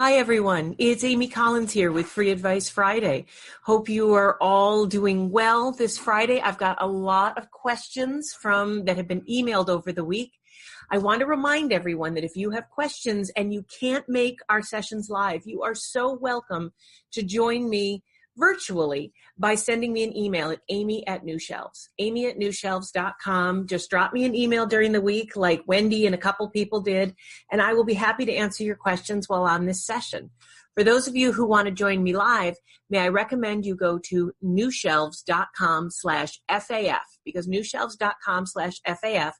Hi, everyone. It's Amy Collins here with Free Advice Friday. Hope you are all doing well this Friday. I've got a lot of questions that have been emailed over the week. I want to remind everyone that if you have questions and you can't make our sessions live, you are so welcome to join me virtually by sending me an email at amy@newshelves, amy@newshelves.com. Just drop me an email during the week like Wendy and a couple people did, and I will be happy to answer your questions while on this session. For those of you who want to join me live, may I recommend you go to newshelves.com/FAF, because newshelves.com/FAF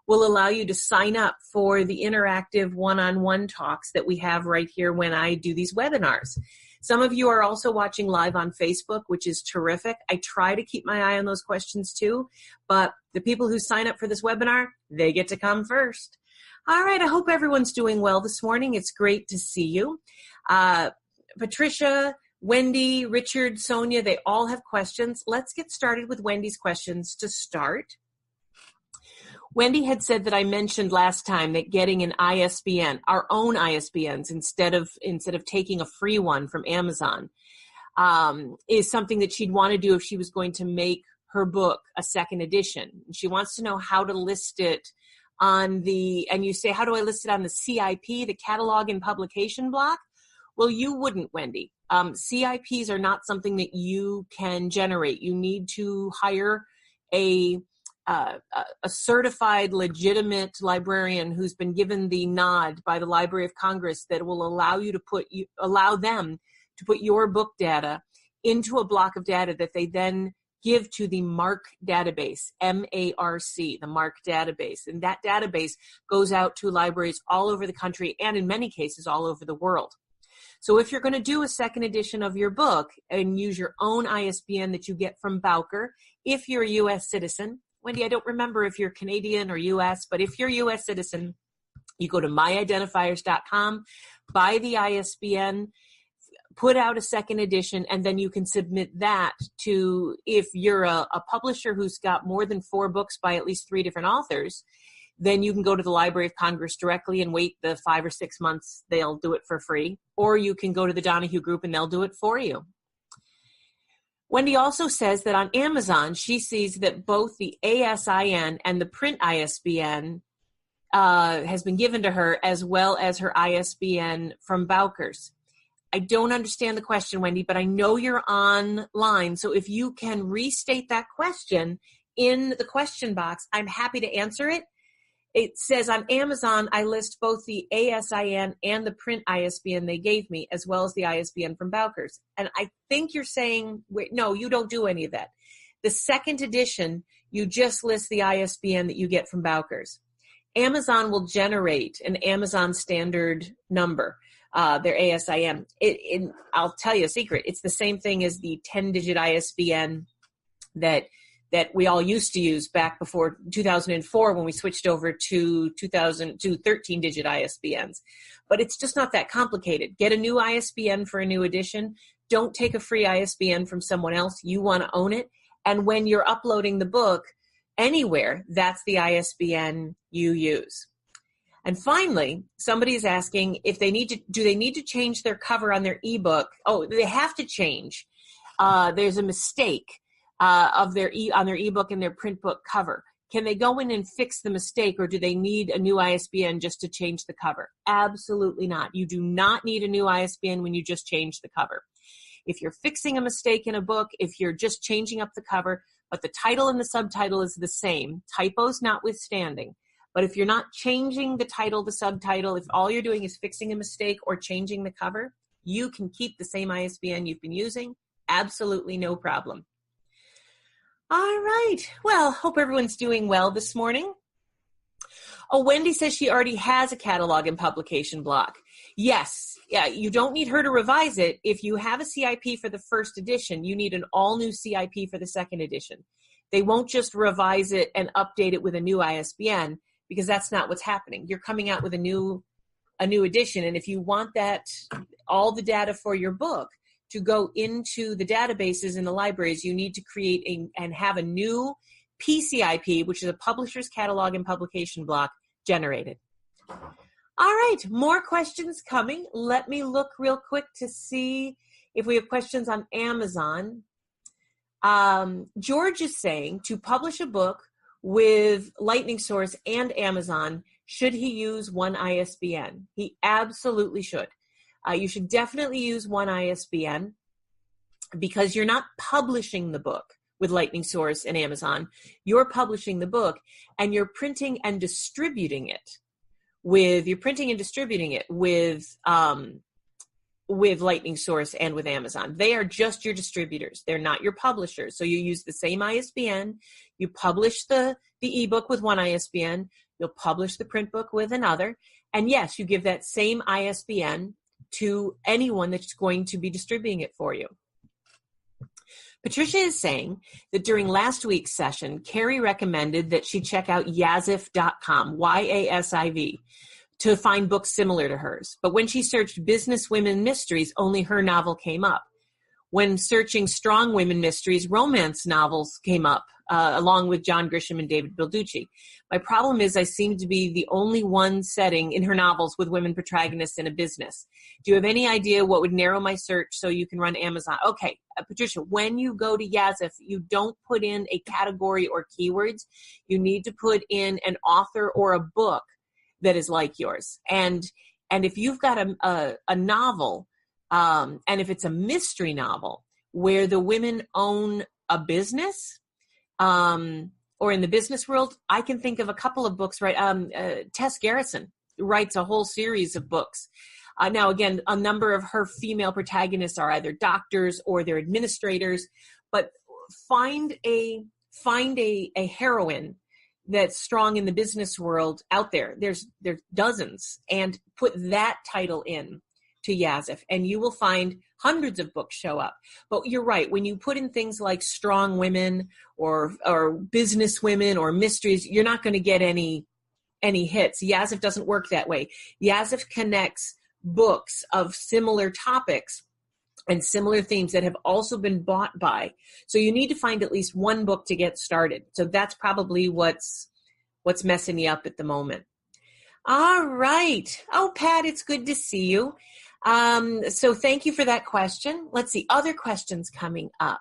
will allow you to sign up for the interactive one-on-one talks that we have right here when I do these webinars. Some of you are also watching live on Facebook, which is terrific. I try to keep my eye on those questions too, but the people who sign up for this webinar, they get to come first. All right, I hope everyone's doing well this morning. It's great to see you. Patricia, Wendy, Richard, Sonia, they all have questions. Let's get started with Wendy's questions to start. Wendy had said that I mentioned last time that getting an ISBN, our own ISBNs, instead of taking a free one from Amazon, is something that she'd want to do if she was going to make her book a second edition. She wants to know how to list it on and you say, how do I list it on the CIP, the catalog and publication block? Well, you wouldn't, Wendy. CIPs are not something that you can generate. You need to hire a certified, legitimate librarian who's been given the nod by the Library of Congress that will allow them to put your book data into a block of data that they then give to the MARC database, M-A-R-C, the MARC database. And that database goes out to libraries all over the country and in many cases all over the world. So if you're going to do a second edition of your book and use your own ISBN that you get from Bowker, if you're a U.S. citizen, Wendy, I don't remember if you're Canadian or U.S., but if you're a U.S. citizen, you go to myidentifiers.com, buy the ISBN, put out a second edition, and then you can submit that to, if you're a publisher who's got more than 4 books by at least 3 different authors, then you can go to the Library of Congress directly and wait the 5 or 6 months. They'll do it for free. Or you can go to the Donahue Group and they'll do it for you. Wendy also says that on Amazon, she sees that both the ASIN and the print ISBN has been given to her, as well as her ISBN from Bowker's. I don't understand the question, Wendy, but I know you're online. So if you can restate that question in the question box, I'm happy to answer it. It says on Amazon, I list both the ASIN and the print ISBN they gave me, as well as the ISBN from Bowker's. And I think you're saying, wait, no, you don't do any of that. The second edition, you just list the ISBN that you get from Bowker's. Amazon will generate an Amazon standard number, their ASIN. I'll tell you a secret. It's the same thing as the 10-digit ISBN that we all used to use back before 2004 when we switched over to 13-digit ISBNs. But it's just not that complicated. Get a new ISBN for a new edition. Don't take a free ISBN from someone else. You want to own it. And when you're uploading the book anywhere, that's the ISBN you use. And finally, somebody is asking if do they need to change their cover on their ebook? Oh, they have to change. There's a mistake on their ebook and their print book cover. Can they go in and fix the mistake, or do they need a new ISBN just to change the cover? Absolutely not. You do not need a new ISBN when you just change the cover. If you're fixing a mistake in a book, if you're just changing up the cover, but the title and the subtitle is the same, typos notwithstanding, but if you're not changing the title, the subtitle, if all you're doing is fixing a mistake or changing the cover, you can keep the same ISBN you've been using. Absolutely no problem. All right. Well, hope everyone's doing well this morning. Oh, Wendy says she already has a catalog and publication block. Yes. Yeah, you don't need her to revise it. If you have a CIP for the first edition, you need an all-new CIP for the second edition. They won't just revise it and update it with a new ISBN, because that's not what's happening. You're coming out with a new edition, and if you want all the data for your book to go into the databases in the libraries, you need to create and have a new PCIP, which is a publisher's catalog and publication block, generated. All right, more questions coming. Let me look real quick to see if we have questions on Amazon. George is saying to publish a book with Lightning Source and Amazon, should he use one ISBN? He absolutely should. You should definitely use one ISBN because you're not publishing the book with Lightning Source and Amazon. You're publishing the book and you're printing and distributing it with Lightning Source and with Amazon. They are just your distributors. They're not your publishers. So you use the same ISBN. You publish the ebook with one ISBN. You'll publish the print book with another. And yes, you give that same ISBN to anyone that's going to be distributing it for you. Patricia is saying that during last week's session, Carrie recommended that she check out Yasiv.com, YASIV, to find books similar to hers. But when she searched Business Women Mysteries, only her novel came up. When searching Strong Women Mysteries, romance novels came up, along with John Grisham and David Balducci. My problem is I seem to be the only one setting in her novels with women protagonists in a business. Do you have any idea what would narrow my search so you can run Amazon? Okay, Patricia, when you go to Yasiv, you don't put in a category or keywords. You need to put in an author or a book that is like yours. And if you've got a novel, and if it's a mystery novel where the women own a business, or in the business world, I can think of a couple of books, right? Tess Garrison writes a whole series of books. Now, again, a number of her female protagonists are either doctors or they're administrators, but find a heroine that's strong in the business world out there. There's dozens, and put that title in to Yasiv, and you will find hundreds of books show up. But you're right, when you put in things like strong women or business women or mysteries, you're not going to get any hits. Yasiv doesn't work that way. Yasiv connects books of similar topics and similar themes that have also been bought by. So you need to find at least one book to get started. So that's probably what's messing you up at the moment. All right. Oh, Pat, it's good to see you. So thank you for that question. Let's see, other questions coming up.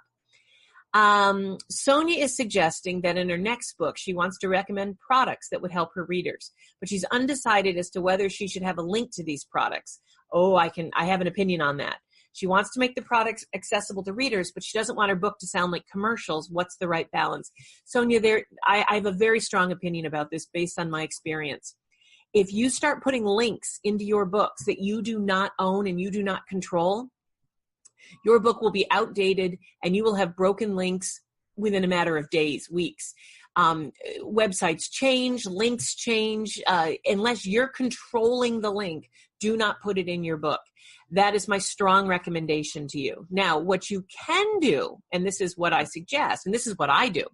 Sonia is suggesting that in her next book, she wants to recommend products that would help her readers, but she's undecided as to whether she should have a link to these products. Oh, I have an opinion on that. She wants to make the products accessible to readers, but she doesn't want her book to sound like commercials. What's the right balance? Sonia, I have a very strong opinion about this based on my experience. If you start putting links into your books that you do not own and you do not control, your book will be outdated and you will have broken links within a matter of days, weeks. Websites change, links change. Unless you're controlling the link, do not put it in your book. That is my strong recommendation to you. Now, what you can do, and this is what I suggest, and this is what I do,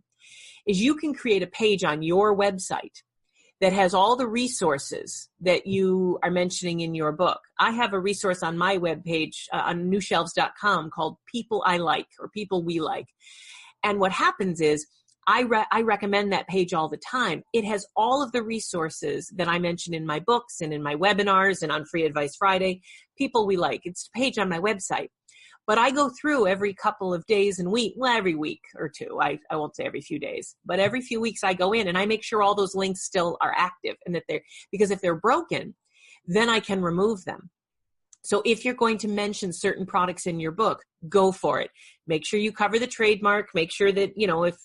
is you can create a page on your website that has all the resources that you are mentioning in your book. I have a resource on my webpage on newshelves.com called People I Like, or People We Like. And what happens is I recommend that page all the time. It has all of the resources that I mention in my books and in my webinars and on Free Advice Friday, People We Like. It's a page on my website. But I go through every couple of days and every week or two. I won't say every few days, but every few weeks I go in and I make sure all those links still are active and that because if they're broken, then I can remove them. So if you're going to mention certain products in your book, go for it. Make sure you cover the trademark. Make sure that,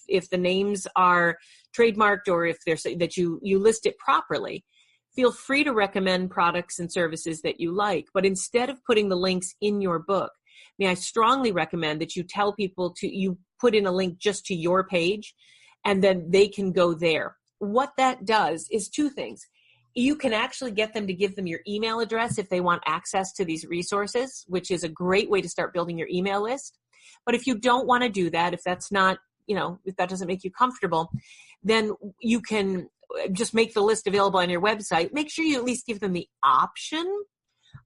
if the names are trademarked or if that you list it properly. Feel free to recommend products and services that you like, but instead of putting the links in your book, I strongly recommend that you tell people you put in a link just to your page and then they can go there. What that does is two things. You can actually get them to give them your email address if they want access to these resources, which is a great way to start building your email list. But if you don't want to do that, if that's not, if that doesn't make you comfortable, then you can just make the list available on your website. Make sure you at least give them the option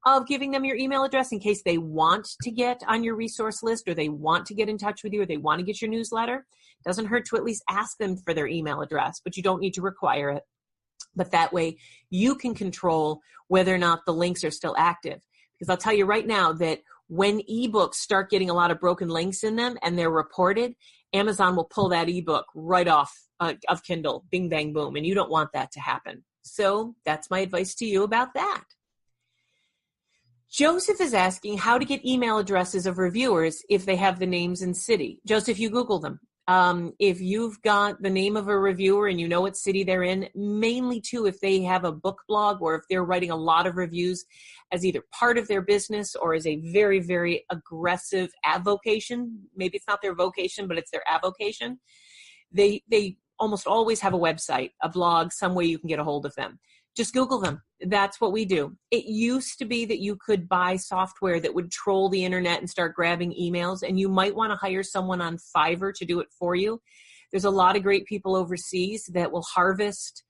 of giving them your email address in case they want to get on your resource list or they want to get in touch with you or they want to get your newsletter. Doesn't hurt to at least ask them for their email address, but you don't need to require it. But that way you can control whether or not the links are still active. Because I'll tell you right now that when ebooks start getting a lot of broken links in them and they're reported, Amazon will pull that ebook right off of Kindle, bing, bang, boom. And you don't want that to happen. So that's my advice to you about that. Joseph is asking how to get email addresses of reviewers if they have the names and city. Joseph, you Google them. If you've got the name of a reviewer and you know what city they're in, mainly too if they have a book blog or if they're writing a lot of reviews as either part of their business or as a very, very aggressive avocation. Maybe it's not their vocation, but it's their avocation. They almost always have a website, a blog, some way you can get a hold of them. Just Google them. That's what we do. It used to be that you could buy software that would troll the internet and start grabbing emails, and you might want to hire someone on Fiverr to do it for you. There's a lot of great people overseas that will harvest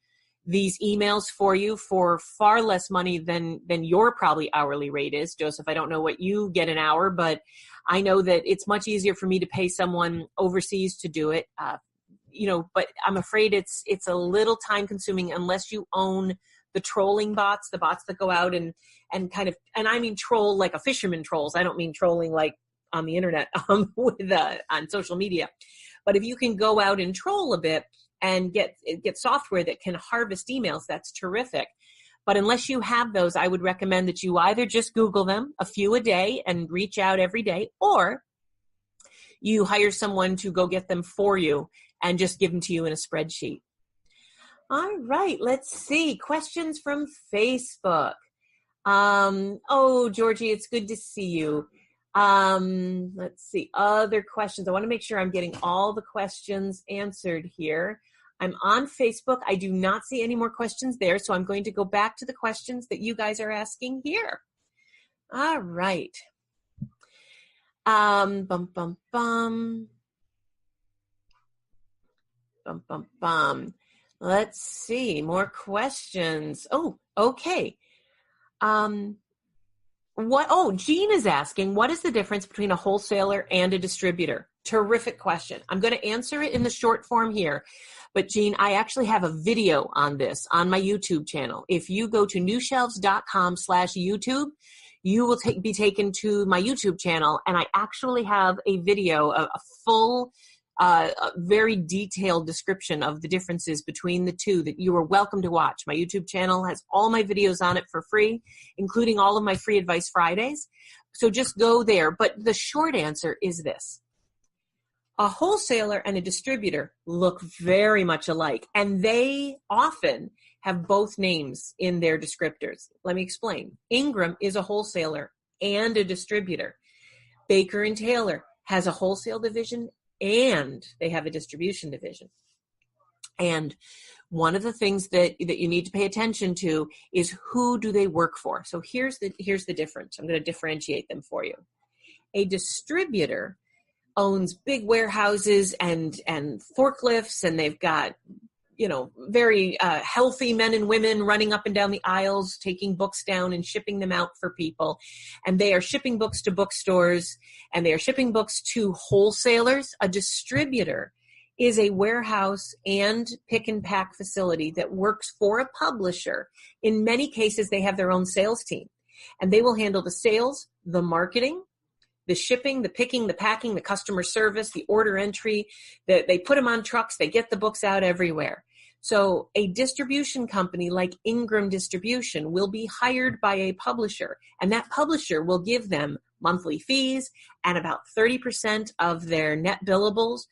these emails for you for far less money than your probably hourly rate is. Joseph, I don't know what you get an hour, but I know that it's much easier for me to pay someone overseas to do it. But I'm afraid it's a little time consuming unless you own the trolling bots, the bots that go out and I mean troll like a fisherman trolls. I don't mean trolling like on the internet on social media. But if you can go out and troll a bit and get software that can harvest emails, that's terrific. But unless you have those, I would recommend that you either just Google them, a few a day, and reach out every day, or you hire someone to go get them for you and just give them to you in a spreadsheet. All right, let's see. Questions from Facebook. Georgie, it's good to see you. Let's see. Other questions. I want to make sure I'm getting all the questions answered here. I'm on Facebook. I do not see any more questions there, so I'm going to go back to the questions that you guys are asking here. All right. Bum, bum, bum. Bum, bum, bum. Let's see, more questions. Oh, okay. Jean is asking, what is the difference between a wholesaler and a distributor? Terrific question. I'm going to answer it in the short form here. But Jean, I actually have a video on this on my YouTube channel. If you go to newshelves.com/YouTube, you will be taken to my YouTube channel. And I actually have a video, a full a very detailed description of the differences between the two that you are welcome to watch. My YouTube channel has all my videos on it for free, including all of my free advice Fridays. So just go there. But the short answer is this. A wholesaler and a distributor look very much alike, and they often have both names in their descriptors. Let me explain. Ingram is a wholesaler and a distributor. Baker & Taylor has a wholesale division and they have a distribution division. And one of the things that you need to pay attention to is who do they work for. So here's the difference. I'm going to differentiate them for you. A distributor owns big warehouses and forklifts, and they've got very healthy men and women running up and down the aisles, taking books down and shipping them out for people. And they are shipping books to bookstores, and they are shipping books to wholesalers. A distributor is a warehouse and pick and pack facility that works for a publisher. In many cases, they have their own sales team, and they will handle the sales, the marketing, the shipping, the picking, the packing, the customer service, the order entry. They put them on trucks. They get the books out everywhere. So a distribution company like Ingram Distribution will be hired by a publisher, and that publisher will give them monthly fees and about 30% of their net billables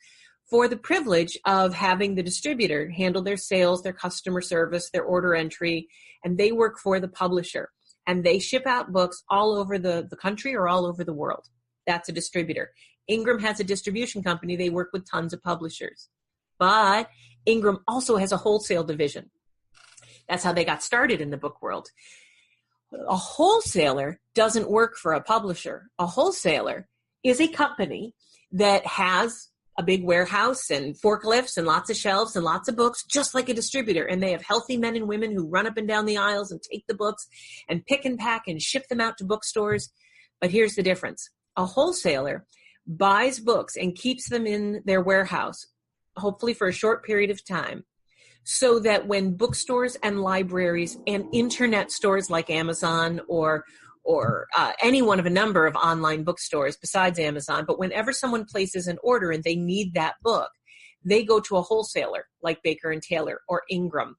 for the privilege of having the distributor handle their sales, their customer service, their order entry, and they work for the publisher. And they ship out books all over the country or all over the world. That's a distributor. Ingram has a distribution company. They work with tons of publishers. But Ingram also has a wholesale division. That's how they got started in the book world. A wholesaler doesn't work for a publisher. A wholesaler is a company that has a big warehouse and forklifts and lots of shelves and lots of books, just like a distributor. And they have healthy men and women who run up and down the aisles and take the books and pick and pack and ship them out to bookstores. But here's the difference. A wholesaler buys books and keeps them in their warehouse, hopefully for a short period of time, so that when bookstores and libraries and internet stores like Amazon or any one of a number of online bookstores besides Amazon, but whenever someone places an order and they need that book, they go to a wholesaler like Baker and Taylor or Ingram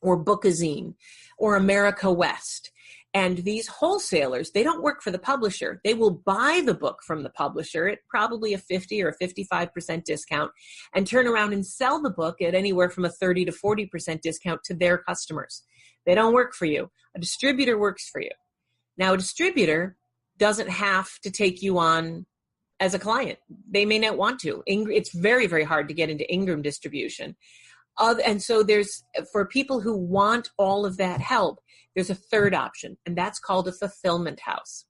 or Bookazine or America West. And these wholesalers, they don't work for the publisher. They will buy the book from the publisher at probably a 50 or a 55% discount and turn around and sell the book at anywhere from a 30 to 40% discount to their customers. They don't work for you. A distributor works for you. Now, a distributor doesn't have to take you on as a client. They may not want to. It's very, very hard to get into Ingram distribution. And so for people who want all of that help, there's a third option, and that's called a fulfillment house.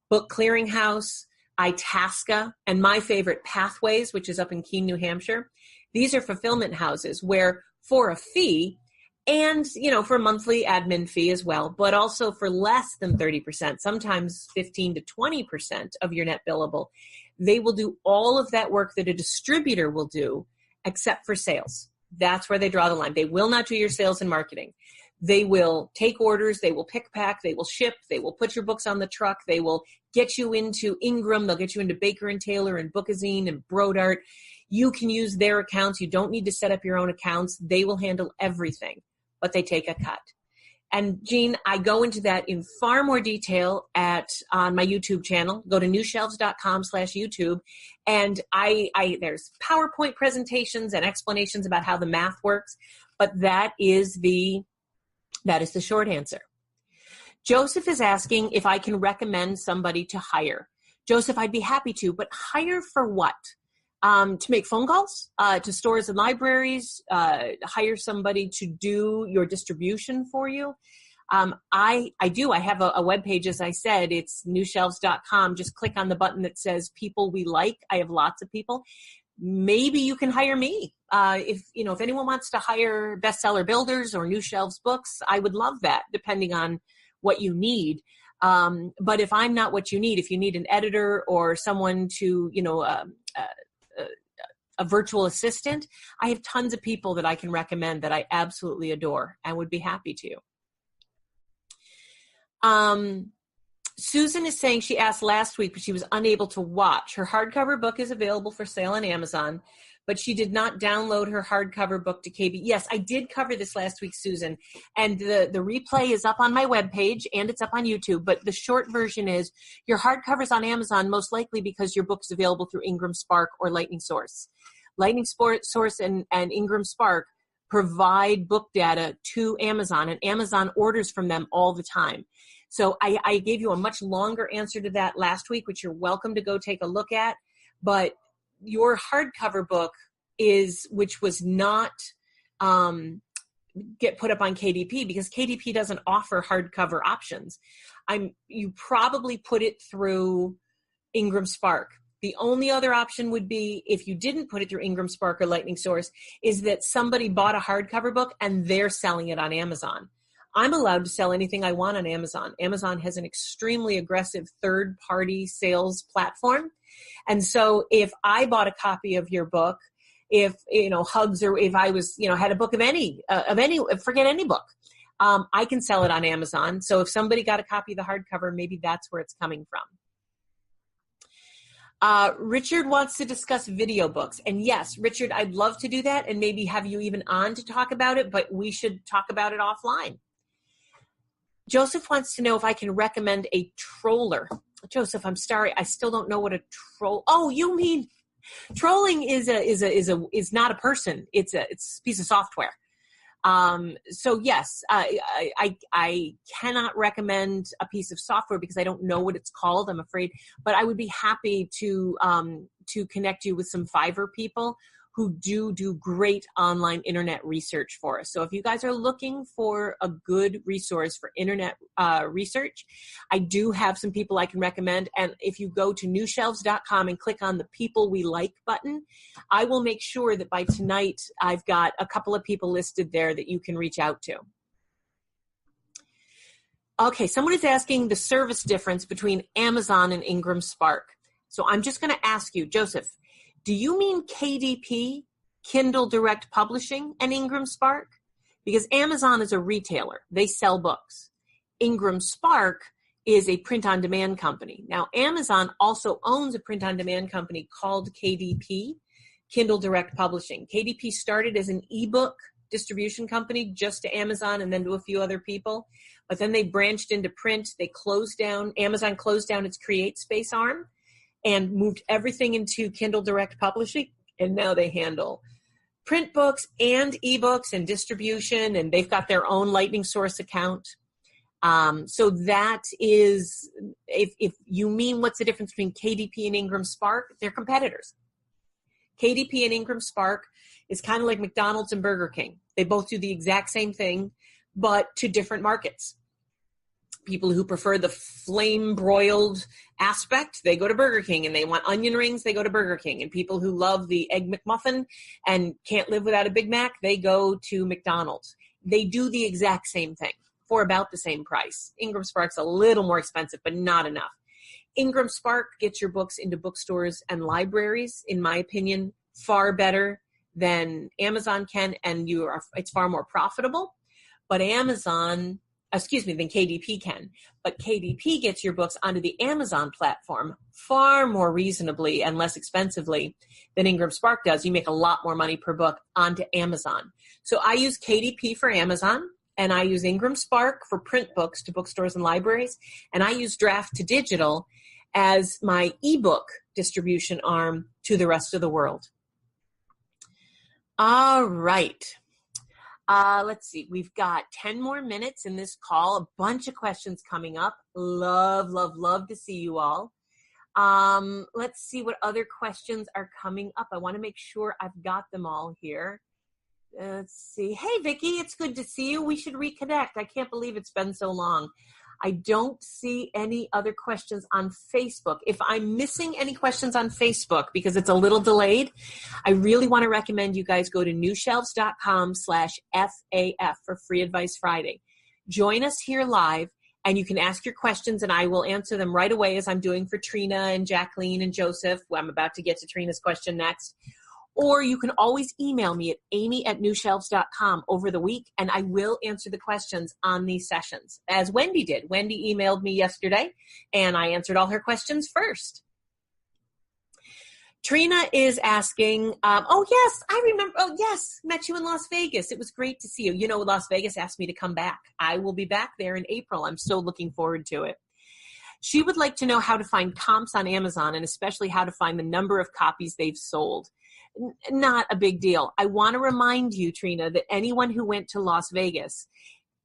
Book Clearinghouse, Itasca, and my favorite, Pathways, which is up in Keene, New Hampshire. These are fulfillment houses where for a fee, and for a monthly admin fee as well, but also for less than 30%, sometimes 15 to 20% of your net billable, they will do all of that work that a distributor will do, except for sales. That's where they draw the line. They will not do your sales and marketing. They will take orders, they will pick, pack, they will ship, they will put your books on the truck, they will get you into Ingram, they'll get you into Baker and Taylor and Bookazine and Brodart. You can use their accounts. You don't need to set up your own accounts. They will handle everything, but they take a cut. And Jean, I go into that in far more detail on my YouTube channel. Go to newshelves.com/YouTube. And there's PowerPoint presentations and explanations about how the math works, but that is the short answer. Joseph is asking if I can recommend somebody to hire. Joseph, I'd be happy to, but hire for what? To make phone calls to stores and libraries, hire somebody to do your distribution for you. I have a webpage, as I said. It's newshelves.com. Just click on the button that says people we like. I have lots of people. Maybe you can hire me. If anyone wants to hire bestseller builders or New Shelves books, I would love that, depending on what you need. But if I'm not what you need, if you need an editor or someone to, a virtual assistant, I have tons of people that I can recommend that I absolutely adore and would be happy to. Susan is saying she asked last week, but she was unable to watch. Her hardcover book is available for sale on Amazon, but she did not download her hardcover book to KB. Yes, I did cover this last week, Susan, and the replay is up on my webpage and it's up on YouTube, but the short version is your hardcover's on Amazon most likely because your book is available through Ingram Spark or Lightning Source. Lightning Source and Ingram Spark provide book data to Amazon, and Amazon orders from them all the time. So I gave you a much longer answer to that last week, which you're welcome to go take a look at. But your hardcover book which was not get put up on KDP because KDP doesn't offer hardcover options. You probably put it through Ingram Spark. The only other option would be, if you didn't put it through Ingram Spark or Lightning Source, is that somebody bought a hardcover book and they're selling it on Amazon. I'm allowed to sell anything I want on Amazon. Amazon has an extremely aggressive third-party sales platform. And so if I bought a copy of your book, if, Hugs, or if I was, had a book of any, forget any book, I can sell it on Amazon. So if somebody got a copy of the hardcover, maybe that's where it's coming from. Richard wants to discuss video books. And yes, Richard, I'd love to do that and maybe have you even on to talk about it, but we should talk about it offline. Joseph wants to know if I can recommend a troller. Joseph, I'm sorry, I still don't know what a troll. Oh, you mean trolling is not a person. It's a piece of software. So yes, I cannot recommend a piece of software because I don't know what it's called, I'm afraid, but I would be happy to connect you with some Fiverr people who do great online internet research for us. So if you guys are looking for a good resource for internet research, I do have some people I can recommend. And if you go to newshelves.com and click on the People We Like button, I will make sure that by tonight I've got a couple of people listed there that you can reach out to. Okay, someone is asking the service difference between Amazon and Ingram Spark. So I'm just going to ask you, Joseph, do you mean KDP, Kindle Direct Publishing, and Ingram Spark, because Amazon is a retailer. They sell books. Ingram Spark is a print-on-demand company. Now, Amazon also owns a print-on-demand company called KDP, Kindle Direct Publishing. KDP started as an ebook distribution company just to Amazon and then to a few other people, but then they branched into print. Amazon closed down its CreateSpace arm and moved everything into Kindle Direct Publishing, and now they handle print books and ebooks and distribution, and they've got their own Lightning Source account. So that is, if you mean what's the difference between KDP and Ingram Spark, they're competitors. KDP and Ingram Spark is kind of like McDonald's and Burger King. They both do the exact same thing, but to different markets. People who prefer the flame-broiled aspect, they go to Burger King, and they want onion rings, they go to Burger King. And people who love the Egg McMuffin and can't live without a Big Mac, they go to McDonald's. They do the exact same thing for about the same price. Ingram Spark's a little more expensive, but not enough. Ingram Spark gets your books into bookstores and libraries, in my opinion, far better than Amazon can, and it's far more profitable. But than KDP can. But KDP gets your books onto the Amazon platform far more reasonably and less expensively than Ingram Spark does. You make a lot more money per book onto Amazon. So I use KDP for Amazon, and I use Ingram Spark for print books to bookstores and libraries, and I use Draft to Digital as my ebook distribution arm to the rest of the world. All right. Let's see. We've got 10 more minutes in this call. A bunch of questions coming up. Love, love, love to see you all. Let's see what other questions are coming up. I want to make sure I've got them all here. Let's see. Hey, Vicki, it's good to see you. We should reconnect. I can't believe it's been so long. I don't see any other questions on Facebook. If I'm missing any questions on Facebook because it's a little delayed, I really want to recommend you guys go to newshelves.com/FAF for Free Advice Friday. Join us here live, and you can ask your questions, and I will answer them right away, as I'm doing for Trina and Jacqueline and Joseph. Well, I'm about to get to Trina's question next. Or you can always email me at amy@newshelves.com over the week, and I will answer the questions on these sessions, as Wendy did. Wendy emailed me yesterday, and I answered all her questions first. Trina is asking, oh, yes, I remember. Oh, yes, met you in Las Vegas. It was great to see you. You know, Las Vegas asked me to come back. I will be back there in April. I'm so looking forward to it. She would like to know how to find comps on Amazon, and especially how to find the number of copies they've sold. Not a big deal. I want to remind you, Trina, that anyone who went to Las Vegas,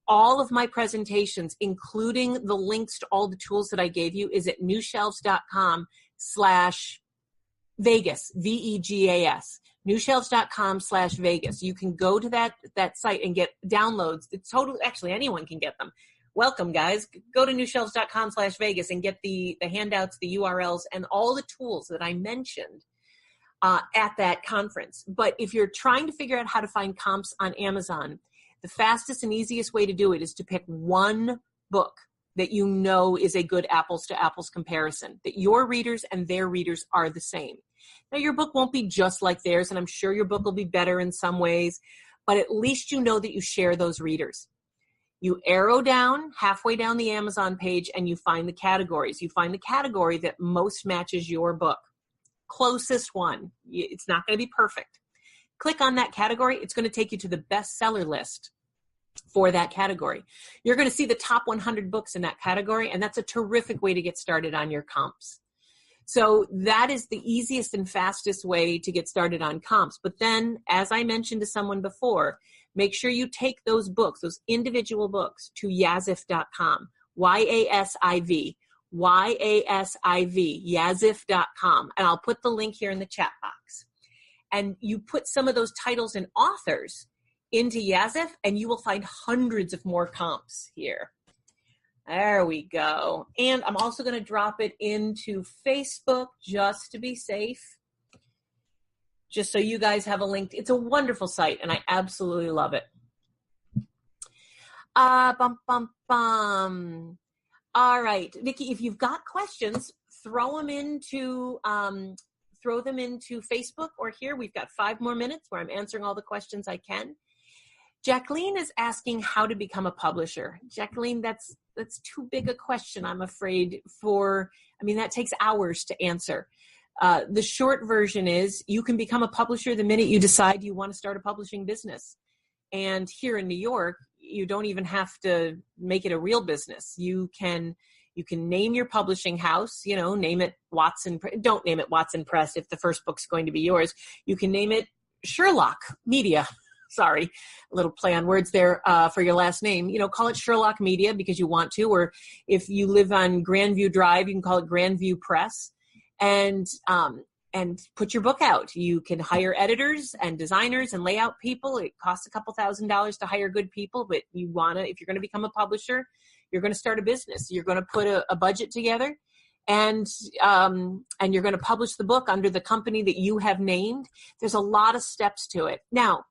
all of my presentations, including the links to all the tools that I gave you, is at newshelves.com/Vegas, VEGAS, newshelves.com/Vegas. You can go to that site and get downloads. It's totally, actually, anyone can get them. Welcome, guys. Go to newshelves.com/Vegas and get the handouts, the URLs, and all the tools that I mentioned at that conference. But if you're trying to figure out how to find comps on Amazon, the fastest and easiest way to do it is to pick one book that you know is a good apples to apples comparison, that your readers and their readers are the same. Now, your book won't be just like theirs, and I'm sure your book will be better in some ways, but at least you know that you share those readers. You arrow down halfway down the Amazon page and you find the categories. You find the category that most matches your book. Closest one. It's not going to be perfect. Click on that category. It's going to take you to the bestseller list for that category. You're going to see the top 100 books in that category, and that's a terrific way to get started on your comps. So that is the easiest and fastest way to get started on comps. But then, as I mentioned to someone before, make sure you take those books, those individual books, to yazif.com, YASIV, yazif.com. And I'll put the link here in the chat box. And you put some of those titles and authors into Yazif, and you will find hundreds of more comps here. There we go. And I'm also going to drop it into Facebook just to be safe, just so you guys have a link. It's a wonderful site, and I absolutely love it. All right, Nikki, if you've got questions, throw them into throw them into Facebook or here. We've got 5 more minutes where I'm answering all the questions I can. Jacqueline is asking how to become a publisher. Jacqueline, that's too big a question, I'm afraid, that takes hours to answer. The short version is you can become a publisher the minute you decide you want to start a publishing business. And here in New York, you don't even have to make it a real business. You can name your publishing house, name it Watson. Don't name it Watson Press if the first book's going to be yours. You can name it Sherlock Media. Sorry, a little play on words there for your last name. Call it Sherlock Media because you want to, or if you live on Grandview Drive, you can call it Grandview Press, and put your book out. You can hire editors and designers and layout people. It costs a couple $1,000s to hire good people, but if you're going to become a publisher, you're going to start a business. You're going to put a budget together, and you're going to publish the book under the company that you have named. There's a lot of steps to it. Now,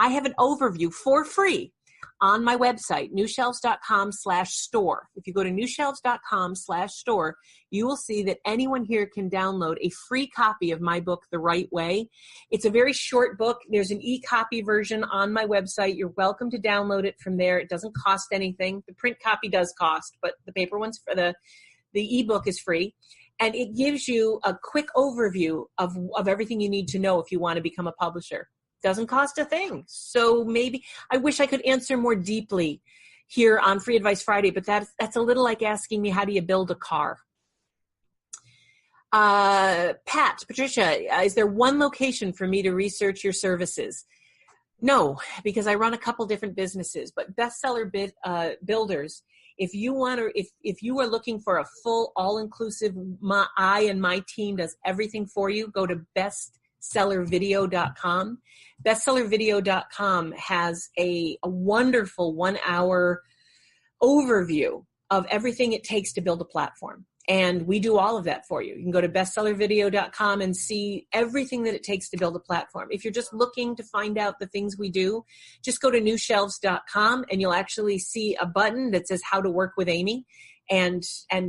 I have an overview for free on my website, newshelves.com/store. If you go to newshelves.com/store, you will see that anyone here can download a free copy of my book, The Right Way. It's a very short book. There's an e-copy version on my website. You're welcome to download it from there. It doesn't cost anything. The print copy does cost, but the paper one's for the ebook is free. And it gives you a quick overview of everything you need to know if you want to become a publisher. Doesn't cost a thing. So maybe I wish I could answer more deeply here on Free Advice Friday, but that's a little like asking me, how do you build a car? Patricia, is there one location for me to research your services? No, because I run a couple different businesses, but bestseller builders, if you are looking for a full all-inclusive, I and my team does everything for you, go to bestsellervideo.com. Bestsellervideo.com has a wonderful 1-hour overview of everything it takes to build a platform. And we do all of that for you. You can go to bestsellervideo.com and see everything that it takes to build a platform. If you're just looking to find out the things we do, just go to newshelves.com and you'll actually see a button that says how to work with Amy. And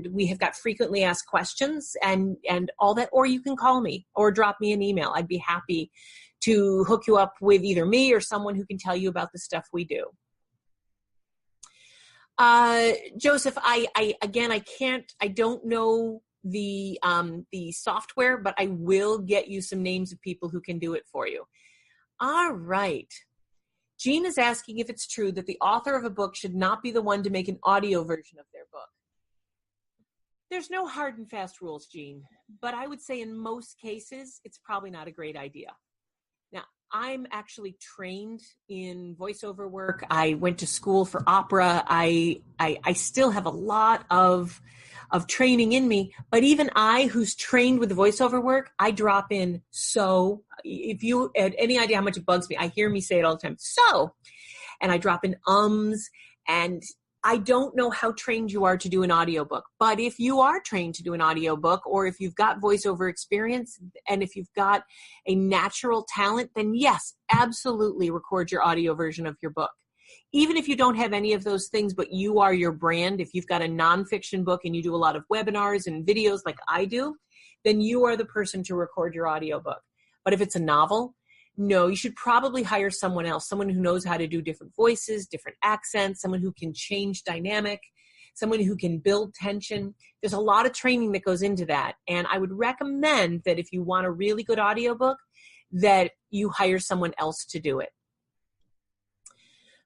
we have got frequently asked questions and all that, or you can call me or drop me an email. I'd be happy to hook you up with either me or someone who can tell you about the stuff we do. Joseph, I don't know the software, but I will get you some names of people who can do it for you. All right. Jean is asking if it's true that the author of a book should not be the one to make an audio version of their book. There's no hard and fast rules, Jean, but I would say in most cases, it's probably not a great idea. Now, I'm actually trained in voiceover work. I went to school for opera. I still have a lot of training in me, but even I, who's trained with voiceover work, I drop in so. If you had any idea how much it bugs me, I hear me say it all the time. So, and I drop in and I don't know how trained you are to do an audiobook, but if you are trained to do an audiobook, or if you've got voiceover experience, and if you've got a natural talent, then yes, absolutely record your audio version of your book. Even if you don't have any of those things, but you are your brand, if you've got a nonfiction book and you do a lot of webinars and videos like I do, then you are the person to record your audiobook. But if it's a novel, no, you should probably hire someone else, someone who knows how to do different voices, different accents, someone who can change dynamic, someone who can build tension. There's a lot of training that goes into that. And I would recommend that if you want a really good audiobook, that you hire someone else to do it.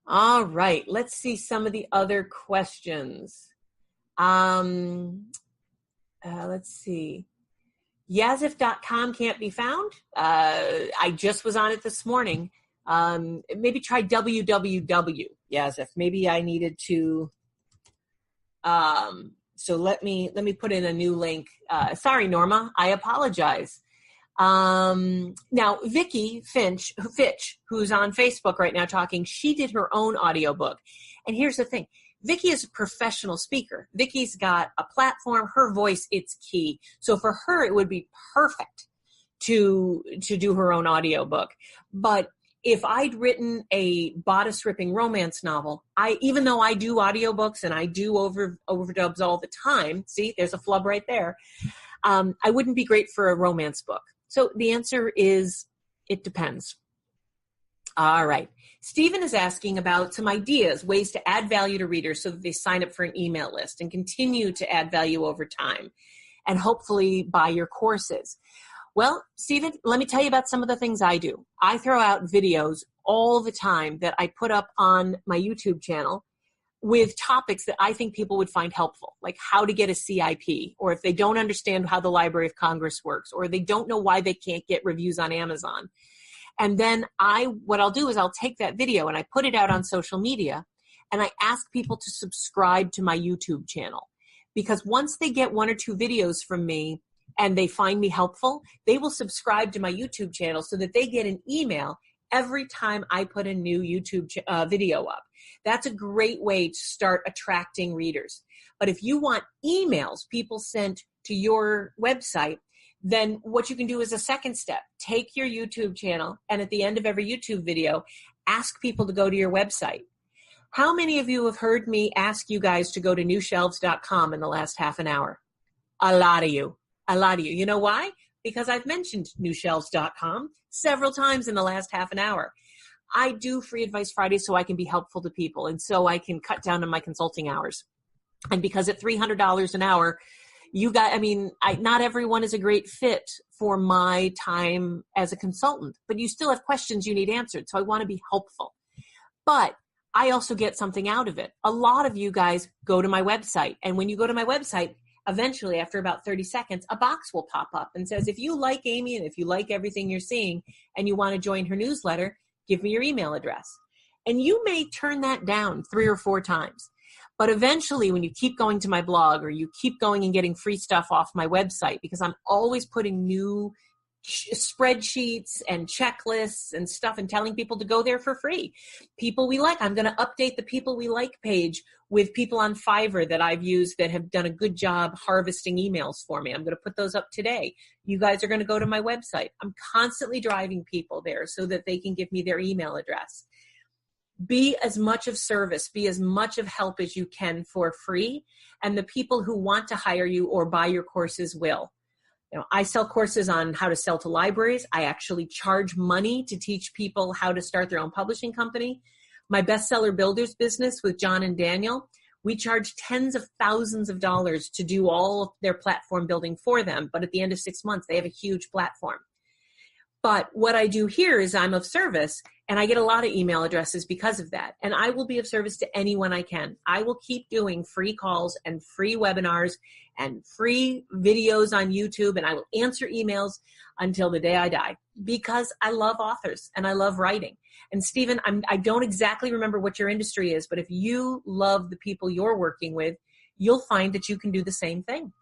All right, let's see some of the other questions. Let's see. Yazif.com can't be found. I just was on it this morning. Maybe try www. Yazif. Maybe I needed to. So let me put in a new link. Sorry, Norma. I apologize. Now, Vicky Fitch, who's on Facebook right now talking, she did her own audiobook. And here's the thing. Vicky is a professional speaker. Vicky's got a platform. Her voice, it's key. So for her, it would be perfect to do her own audiobook. But if I'd written a bodice-ripping romance novel, even though I do audiobooks and I do overdubs all the time, see, there's a flub right there, I wouldn't be great for a romance book. So the answer is, it depends. All right. Stephen is asking about some ideas, ways to add value to readers so that they sign up for an email list and continue to add value over time and hopefully buy your courses. Well, Stephen, let me tell you about some of the things I do. I throw out videos all the time that I put up on my YouTube channel with topics that I think people would find helpful, like how to get a CIP, or if they don't understand how the Library of Congress works, or they don't know why they can't get reviews on Amazon. And then what I'll do is I'll take that video and I put it out on social media and I ask people to subscribe to my YouTube channel. Because once they get 1 or 2 videos from me and they find me helpful, they will subscribe to my YouTube channel so that they get an email every time I put a new YouTube video up. That's a great way to start attracting readers. But if you want emails people sent to your website, then what you can do is a second step. Take your YouTube channel and at the end of every YouTube video, ask people to go to your website. How many of you have heard me ask you guys to go to newshelves.com in the last half an hour? A lot of you. A lot of you. You know why? Because I've mentioned newshelves.com several times in the last half an hour. I do Free Advice Friday so I can be helpful to people and so I can cut down on my consulting hours. And because at $300 an hour, not everyone is a great fit for my time as a consultant, but you still have questions you need answered. So I want to be helpful. But I also get something out of it. A lot of you guys go to my website. And when you go to my website, eventually after about 30 seconds, a box will pop up and says, if you like Amy and if you like everything you're seeing and you want to join her newsletter, give me your email address. And you may turn that down 3 or 4 times. But eventually, when you keep going to my blog or you keep going and getting free stuff off my website, because I'm always putting new spreadsheets and checklists and stuff and telling people to go there for free. People we like. I'm going to update the People We Like page with people on Fiverr that I've used that have done a good job harvesting emails for me. I'm going to put those up today. You guys are going to go to my website. I'm constantly driving people there so that they can give me their email address. Be as much of service, be as much of help as you can for free. And the people who want to hire you or buy your courses will. I sell courses on how to sell to libraries. I actually charge money to teach people how to start their own publishing company. My bestseller builders business with John and Daniel, we charge tens of thousands of dollars to do all of their platform building for them. But at the end of 6 months, they have a huge platform. But what I do here is I'm of service, and I get a lot of email addresses because of that. And I will be of service to anyone I can. I will keep doing free calls and free webinars and free videos on YouTube, and I will answer emails until the day I die because I love authors and I love writing. And Stephen, I don't exactly remember what your industry is, but if you love the people you're working with, you'll find that you can do the same thing.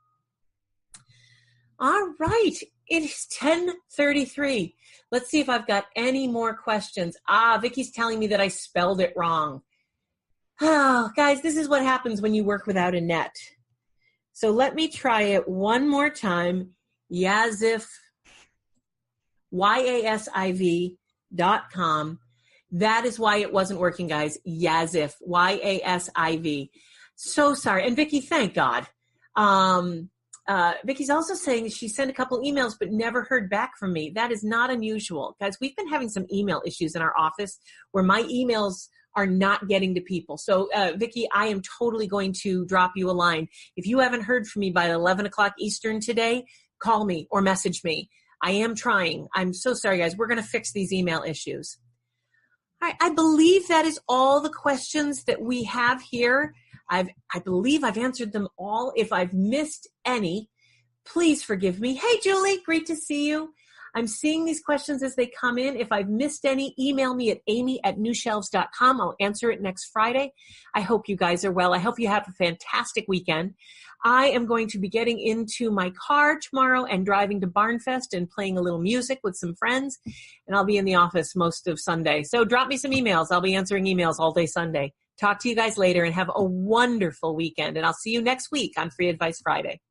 All right. It is 10:33. Let's see if I've got any more questions. Vicky's telling me that I spelled it wrong. Oh, guys, this is what happens when you work without a net. So let me try it one more time. Yasiv, YASIV.com. That is why it wasn't working, guys. Yasiv, YASIV. So sorry. And Vicky, thank God. Vicky's also saying she sent a couple emails but never heard back from me. That is not unusual. Guys, we've been having some email issues in our office where my emails are not getting to people. So, Vicky, I am totally going to drop you a line. If you haven't heard from me by 11 o'clock Eastern today, call me or message me. I am trying. I'm so sorry, guys. We're going to fix these email issues. All right, I believe that is all the questions that we have here. I believe I've answered them all. If I've missed any, please forgive me. Hey, Julie, great to see you. I'm seeing these questions as they come in. If I've missed any, email me at amy@newshelves.com. I'll answer it next Friday. I hope you guys are well. I hope you have a fantastic weekend. I am going to be getting into my car tomorrow and driving to Barnfest and playing a little music with some friends. And I'll be in the office most of Sunday. So drop me some emails. I'll be answering emails all day Sunday. Talk to you guys later and have a wonderful weekend. And I'll see you next week on Free Advice Friday.